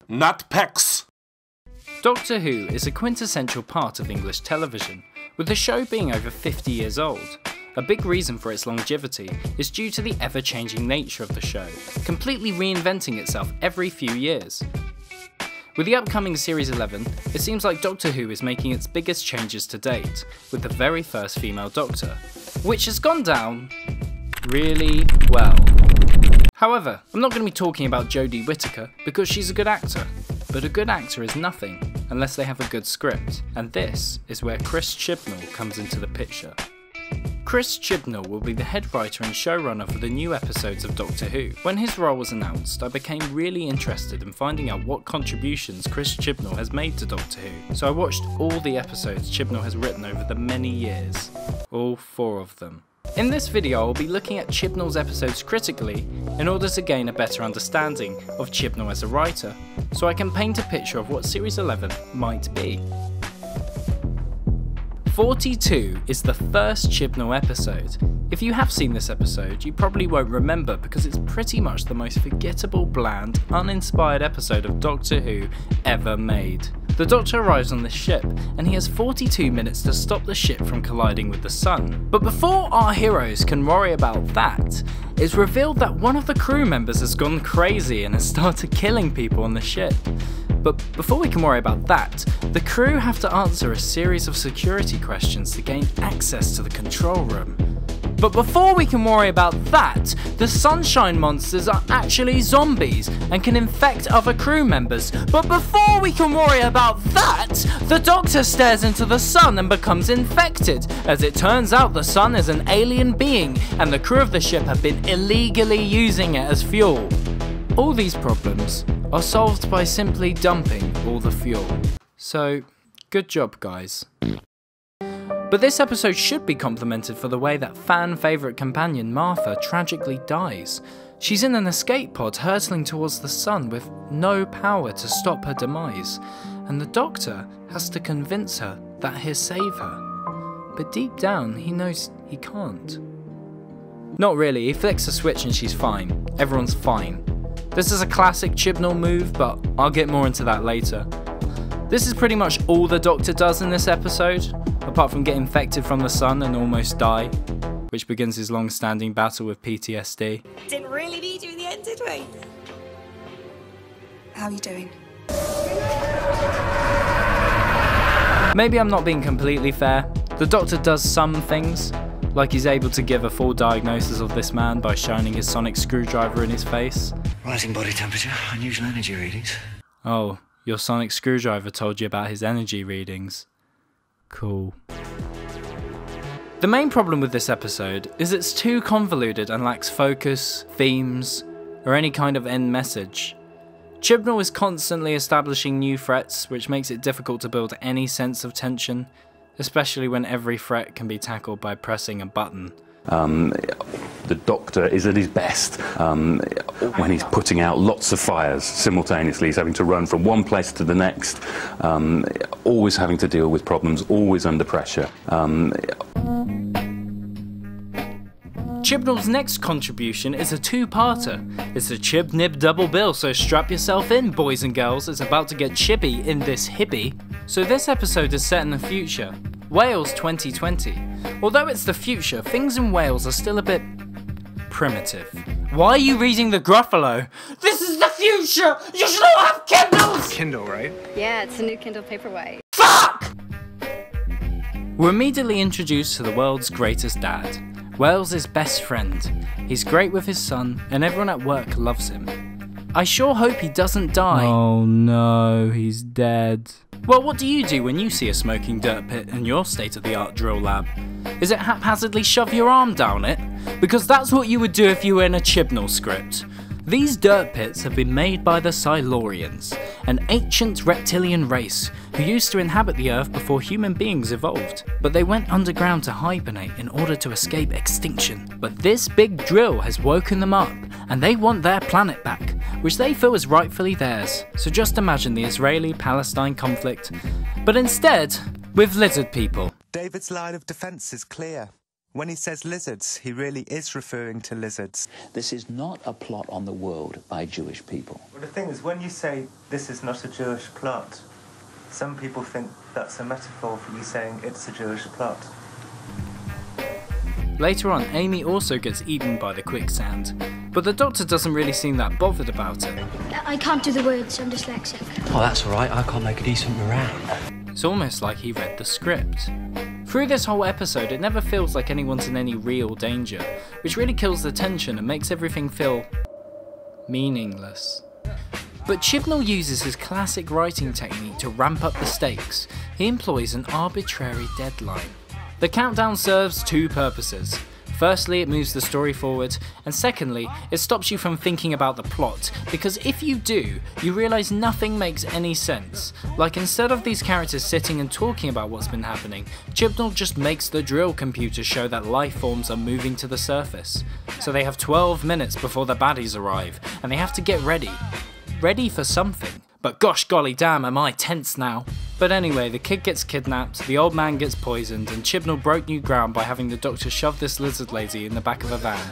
NitPix. Doctor Who is a quintessential part of English television, with the show being over 50 years old. A big reason for its longevity is due to the ever-changing nature of the show, completely reinventing itself every few years. With the upcoming Series 11, it seems like Doctor Who is making its biggest changes to date, with the very first female Doctor, which has gone down really well. However, I'm not going to be talking about Jodie Whittaker because she's a good actor, but a good actor is nothing unless they have a good script, and this is where Chris Chibnall comes into the picture. Chris Chibnall will be the head writer and showrunner for the new episodes of Doctor Who. When his role was announced, I became really interested in finding out what contributions Chris Chibnall has made to Doctor Who, so I watched all the episodes Chibnall has written over the many years. All 4 of them. In this video I'll be looking at Chibnall's episodes critically in order to gain a better understanding of Chibnall as a writer, so I can paint a picture of what Series 11 might be. 42 is the first Chibnall episode. If you have seen this episode, you probably won't remember because it's pretty much the most forgettable, bland, uninspired episode of Doctor Who ever made. The Doctor arrives on this ship, and he has 42 minutes to stop the ship from colliding with the sun. But before our heroes can worry about that, it's revealed that one of the crew members has gone crazy and has started killing people on the ship. But before we can worry about that, the crew have to answer a series of security questions to gain access to the control room. But before we can worry about that, the sunshine monsters are actually zombies and can infect other crew members. But before we can worry about that, the Doctor stares into the sun and becomes infected. As it turns out, the sun is an alien being and the crew of the ship have been illegally using it as fuel. All these problems are solved by simply dumping all the fuel. So, good job guys. But this episode should be complimented for the way that fan favourite companion Martha tragically dies. She's in an escape pod hurtling towards the sun with no power to stop her demise, and the Doctor has to convince her that he'll save her. But deep down he knows he can't. Not really, he flicks a switch and she's fine. Everyone's fine. This is a classic Chibnall move, but I'll get more into that later. This is pretty much all the Doctor does in this episode, apart from get infected from the sun and almost die, which begins his long-standing battle with PTSD. Didn't really need you in the end, did we? How are you doing? Maybe I'm not being completely fair. The Doctor does some things, like he's able to give a full diagnosis of this man by shining his sonic screwdriver in his face. Rising body temperature, unusual energy readings. Oh, your sonic screwdriver told you about his energy readings. Cool. The main problem with this episode is it's too convoluted and lacks focus, themes, or any kind of end message. Chibnall is constantly establishing new threats, which makes it difficult to build any sense of tension, especially when every threat can be tackled by pressing a button. The Doctor is at his best when he's putting out lots of fires simultaneously. He's having to run from one place to the next, always having to deal with problems, always under pressure. Chibnall's next contribution is a two-parter. It's a Chib-Nib double bill, so strap yourself in, boys and girls. It's about to get Chibby in this hibby. So this episode is set in the future, Wales 2020. Although it's the future, things in Wales are still a bit primitive. Why are you reading the Gruffalo? This is the future! You should all have Kindles! Kindle, right? Yeah, it's a new Kindle Paperwhite. Fuck! We're immediately introduced to the world's greatest dad, Wales' best friend. He's great with his son, and everyone at work loves him. I sure hope he doesn't die. Oh no, he's dead. Well, what do you do when you see a smoking dirt pit in your state-of-the-art drill lab? Is it haphazardly shove your arm down it? Because that's what you would do if you were in a Chibnall script. These dirt pits have been made by the Silurians, an ancient reptilian race who used to inhabit the Earth before human beings evolved. But they went underground to hibernate in order to escape extinction. But this big drill has woken them up, and they want their planet back, which they feel is rightfully theirs. So just imagine the Israeli-Palestine conflict, but instead with lizard people. David's line of defence is clear. When he says lizards, he really is referring to lizards. This is not a plot on the world by Jewish people. Well, the thing is, when you say this is not a Jewish plot, some people think that's a metaphor for you saying it's a Jewish plot. Later on, Amy also gets eaten by the quicksand, but the Doctor doesn't really seem that bothered about it. I can't do the words, I'm dyslexic. Oh, that's all right. I can't make a decent meringue. It's almost like he read the script. Through this whole episode, it never feels like anyone's in any real danger, which really kills the tension and makes everything feel meaningless. But Chibnall uses his classic writing technique to ramp up the stakes. He employs an arbitrary deadline. The countdown serves two purposes. Firstly, it moves the story forward, and secondly, it stops you from thinking about the plot, because if you do, you realise nothing makes any sense. Like, instead of these characters sitting and talking about what's been happening, Chibnall just makes the drill computer show that life forms are moving to the surface. So they have 12 minutes before the baddies arrive, and they have to get ready. Ready for something. But gosh golly damn, am I tense now. But anyway, the kid gets kidnapped, the old man gets poisoned, and Chibnall broke new ground by having the Doctor shove this lizard lady in the back of a van.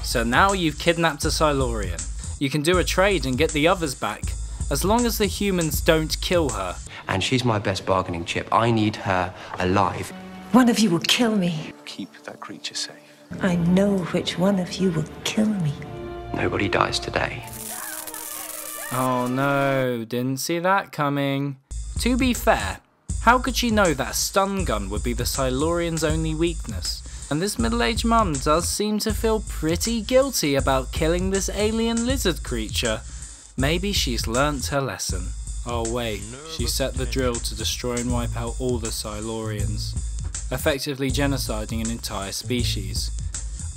So now you've kidnapped a Silurian. You can do a trade and get the others back, as long as the humans don't kill her. And she's my best bargaining chip. I need her alive. One of you will kill me. Keep that creature safe. I know which one of you will kill me. Nobody dies today. Oh no, didn't see that coming. To be fair, how could she know that a stun gun would be the Silurian's only weakness? And this middle-aged mum does seem to feel pretty guilty about killing this alien lizard creature. Maybe she's learnt her lesson. Oh wait, she set the drill to destroy and wipe out all the Silurians, effectively genociding an entire species.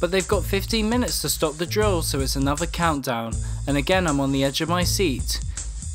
But they've got 15 minutes to stop the drill, so it's another countdown, and again I'm on the edge of my seat,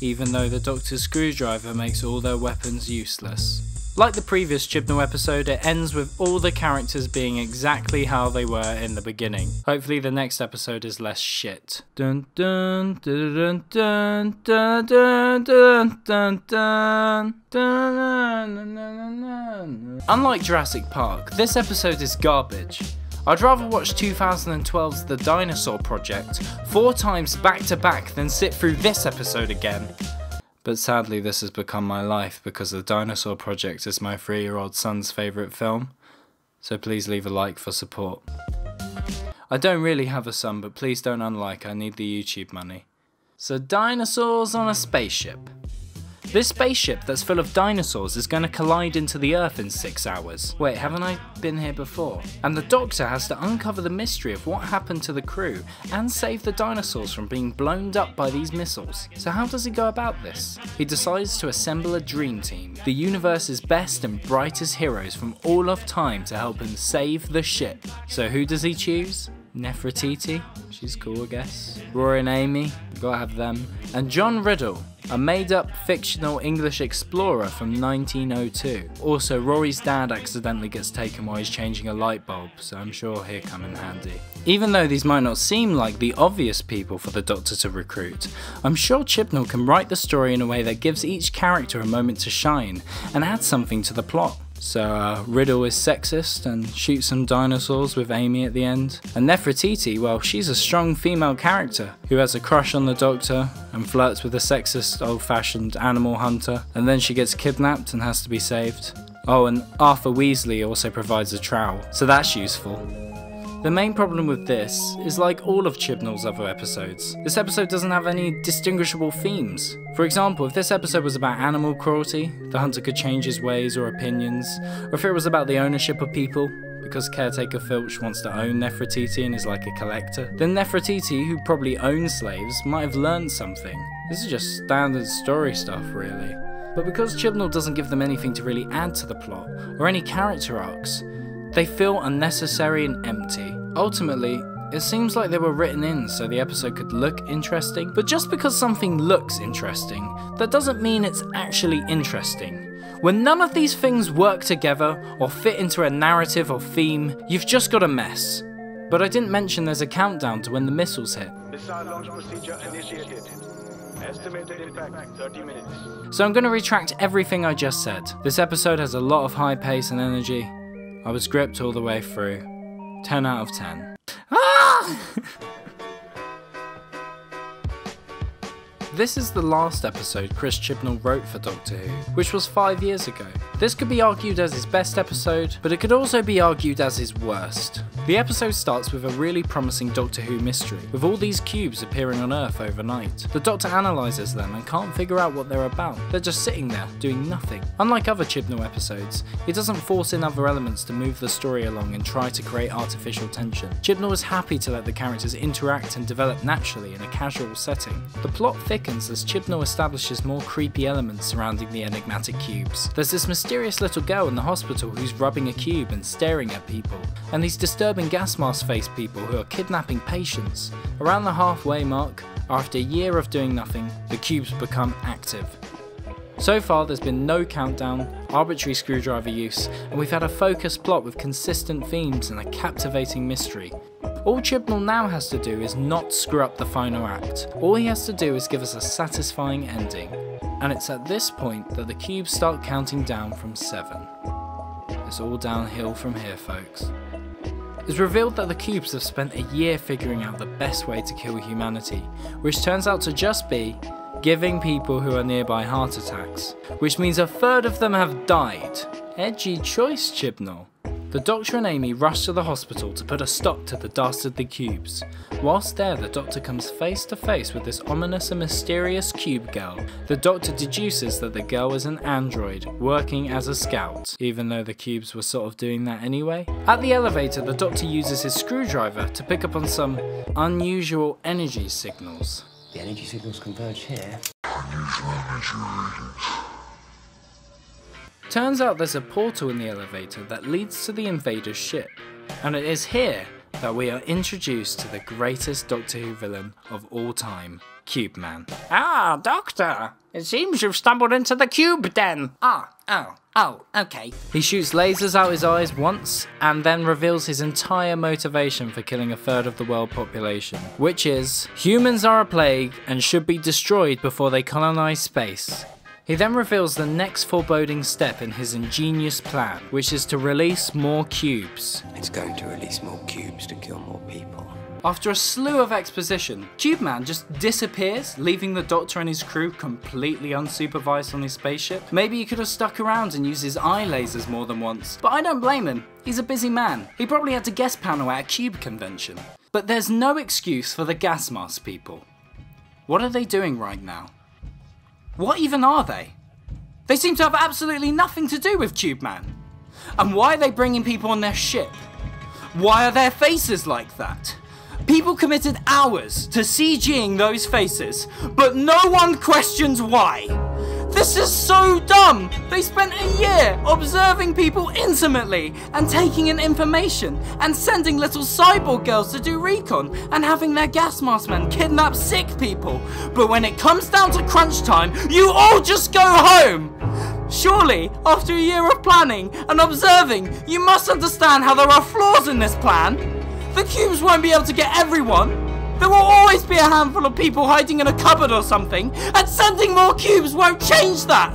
even though the Doctor's screwdriver makes all their weapons useless. Like the previous Chibnall episode, it ends with all the characters being exactly how they were in the beginning. Hopefully the next episode is less shit. Dun dun dun dun dun dun dun dun dun dun. Unlike Jurassic Park, this episode is garbage. I'd rather watch 2012's The Dinosaur Project 4 times back to back than sit through this episode again. But sadly this has become my life because The Dinosaur Project is my 3-year-old son's favourite film, so please leave a like for support. I don't really have a son, but please don't unlike, I need the YouTube money. So dinosaurs on a spaceship. This spaceship that's full of dinosaurs is going to collide into the Earth in 6 hours. Wait, haven't I been here before? And the Doctor has to uncover the mystery of what happened to the crew and save the dinosaurs from being blown up by these missiles. So how does he go about this? He decides to assemble a dream team, the universe's best and brightest heroes from all of time to help him save the ship. So who does he choose? Nefertiti, she's cool I guess. Rory and Amy, gotta have them. And John Riddle, a made-up fictional English explorer from 1902. Also, Rory's dad accidentally gets taken while he's changing a light bulb, so I'm sure he'll come in handy. Even though these might not seem like the obvious people for the Doctor to recruit, I'm sure Chibnall can write the story in a way that gives each character a moment to shine and add something to the plot. So Riddle is sexist and shoots some dinosaurs with Amy at the end. And Nefertiti, well, she's a strong female character who has a crush on the Doctor and flirts with a sexist old-fashioned animal hunter, and then she gets kidnapped and has to be saved. Oh, and Arthur Weasley also provides a trowel, so that's useful. The main problem with this is like all of Chibnall's other episodes. This episode doesn't have any distinguishable themes. For example, if this episode was about animal cruelty, the hunter could change his ways or opinions, or if it was about the ownership of people, because caretaker Filch wants to own Nefertiti and is like a collector, then Nefertiti, who probably owns slaves, might have learned something. This is just standard story stuff really. But because Chibnall doesn't give them anything to really add to the plot, or any character arcs, they feel unnecessary and empty. Ultimately, it seems like they were written in so the episode could look interesting, but just because something looks interesting, that doesn't mean it's actually interesting. When none of these things work together or fit into a narrative or theme, you've just got a mess. But I didn't mention there's a countdown to when the missiles hit. Missile launch procedure initiated. Estimated impact 30 minutes. So I'm going to retract everything I just said. This episode has a lot of high pace and energy. I was gripped all the way through. 10 out of 10. Ah! This is the last episode Chris Chibnall wrote for Doctor Who, which was 5 years ago. This could be argued as his best episode, but it could also be argued as his worst. The episode starts with a really promising Doctor Who mystery, with all these cubes appearing on Earth overnight. The Doctor analyses them and can't figure out what they're about. They're just sitting there, doing nothing. Unlike other Chibnall episodes, he doesn't force in other elements to move the story along and try to create artificial tension. Chibnall is happy to let the characters interact and develop naturally in a casual setting. The plot thickens as Chibnall establishes more creepy elements surrounding the enigmatic cubes. There's this mysterious little girl in the hospital who's rubbing a cube and staring at people, and these disturbing gas mask faced people who are kidnapping patients. Around the halfway mark, after a year of doing nothing, the cubes become active. So far there's been no countdown, arbitrary screwdriver use, and we've had a focused plot with consistent themes and a captivating mystery. All Chibnall now has to do is not screw up the final act. All he has to do is give us a satisfying ending. And it's at this point that the cubes start counting down from 7. It's all downhill from here, folks. It's revealed that the cubes have spent a year figuring out the best way to kill humanity, which turns out to just be giving people who are nearby heart attacks, which means a third of them have died. Edgy choice, Chibnall. The Doctor and Amy rush to the hospital to put a stop to the dastardly cubes. Whilst there, the Doctor comes face to face with this ominous and mysterious cube girl. The Doctor deduces that the girl is an android, working as a scout, even though the cubes were sort of doing that anyway. At the elevator, the Doctor uses his screwdriver to pick up on some unusual energy signals. The energy signals converge here. Turns out there's a portal in the elevator that leads to the invader's ship, and it is here that we are introduced to the greatest Doctor Who villain of all time, Cube Man. Ah, Doctor! It seems you've stumbled into the cube den! Oh, okay. He shoots lasers out his eyes once, and then reveals his entire motivation for killing a third of the world population, which is, humans are a plague and should be destroyed before they colonize space. He then reveals the next foreboding step in his ingenious plan, which is to release more cubes. It's going to release more cubes to kill more people. After a slew of exposition, Cube Man just disappears, leaving the Doctor and his crew completely unsupervised on his spaceship. Maybe he could have stuck around and used his eye lasers more than once, but I don't blame him. He's a busy man. He probably had to guest panel at a cube convention. But there's no excuse for the gas mask people. What are they doing right now? What even are they? They seem to have absolutely nothing to do with Cube Man. And why are they bringing people on their ship? Why are their faces like that? People committed hours to CGing those faces, but no one questions why. This is so dumb! They spent a year observing people intimately and taking in information and sending little cyborg girls to do recon and having their gas mask men kidnap sick people. But when it comes down to crunch time, you all just go home! Surely, after a year of planning and observing, you must understand how there are flaws in this plan. The cubes won't be able to get everyone. There will always be a handful of people hiding in a cupboard or something, and sending more cubes won't change that.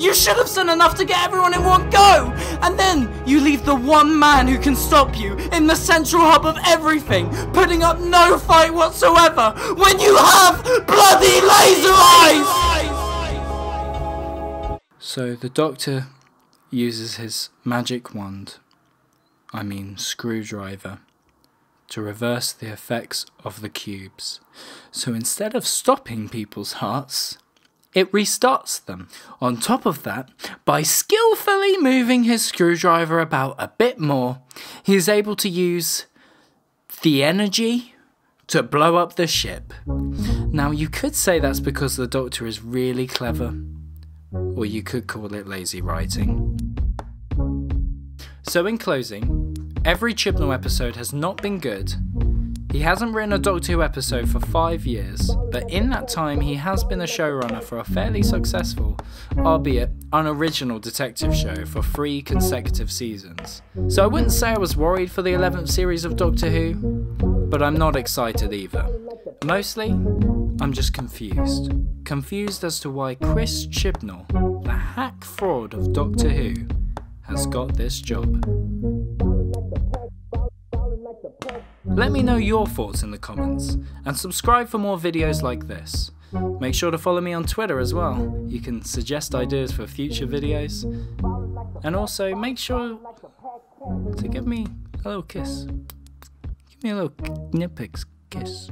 You should have sent enough to get everyone in one go, and then you leave the one man who can stop you in the central hub of everything, putting up no fight whatsoever when you have bloody laser eyes! So the Doctor uses his magic wand, screwdriver, to reverse the effects of the cubes. So instead of stopping people's hearts, it restarts them. On top of that, by skillfully moving his screwdriver about a bit more, he is able to use the energy to blow up the ship. Now you could say that's because the Doctor is really clever, or you could call it lazy writing. So in closing, every Chibnall episode has not been good. He hasn't written a Doctor Who episode for 5 years, but in that time he has been a showrunner for a fairly successful, albeit unoriginal detective show for 3 consecutive seasons. So I wouldn't say I was worried for the 11th series of Doctor Who, but I'm not excited either. Mostly, I'm just confused. Confused as to why Chris Chibnall, the hack fraud of Doctor Who, has got this job. Let me know your thoughts in the comments, and subscribe for more videos like this. Make sure to follow me on Twitter as well. You can suggest ideas for future videos. And also make sure to give me a little kiss. Give me a little NitPix kiss.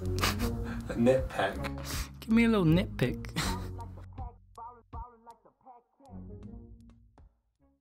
A nitpick. Give me a little nitpick.